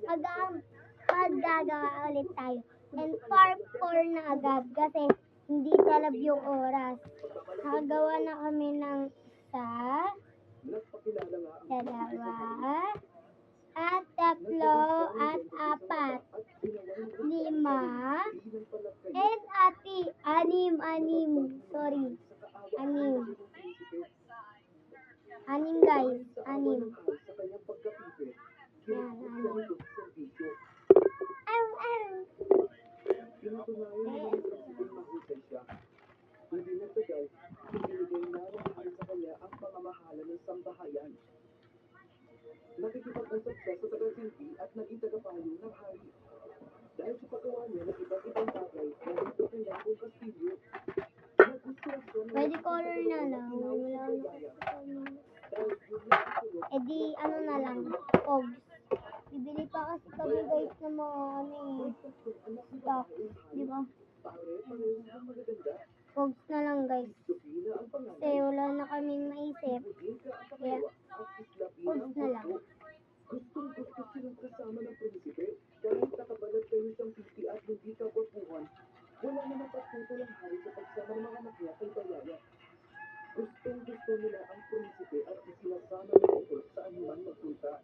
Magagawa ulit tayo. And part 4 na agad kasi hindi talab yung oras. Nakagawa na kami ng isa, dalawa, at tatlo, at apat, lima, and anim. Sorry. Anim guys. Anim. Yan, anim. Hindi nagtagal, ibinigay na ng hari sa kanya ang pamamahala ng sambahayan. Nakikipag-usap siya sa taga-silbi at naging tagapayo ng hari. Dahil sa paggawa niya ng iba't ibang bagay na gusto kanya kung kastilyo, nagustuhan siya ng Pwede color na lang. Wala eh di, ano na lang, Pogs. Bibili pa kasi kami guys ng mga stock. Di ba? Pogs na lang guys. Kasi wala na kaming maisip. Kaya, Pogs na lang. Gustong-gusto silang kasama ng prinsipe kahit nakabalat kayo siyang pipi at hindi kapapuhan. Wala na napagtutol ang hari sa pagsama ng mga anak niya kay Bayaya. Gustong-gusto nila ang prinsipe at isinasama nila ito saan man magpunta.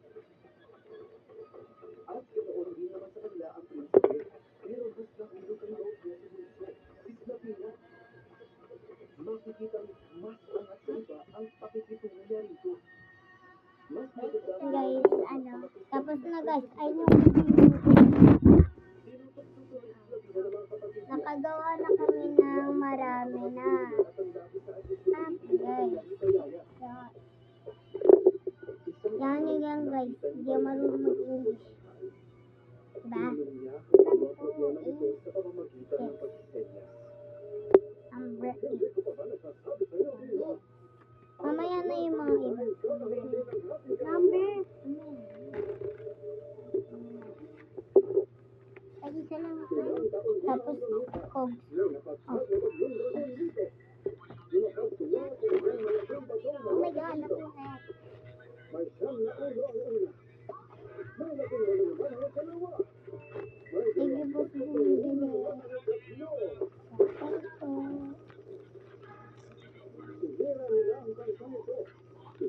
At ganoon din naman sa kanila ang prinsipe, pero gusto ng ilog ang loob niya sa bunso, Isnapina. Makikita mas angat sa iba ang pakikitungo niya rito. Mas maganda Guys, tapos na guys, nakagawa na kami ng marami na. Guys. Yan guys, hindi marunong mag-English. Diba? Mamaya na yung mga iba. Number. Ay, isa lang ako. Tapos, Pogs. Oh my God, nakuha. Sige po, bumibili.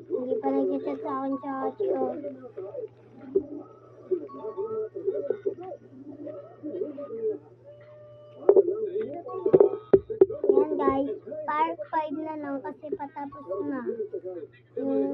Hindi pa nag-chat sa akin sa Chio. Yan guys, part 5 na lang kasi patapos na. Yung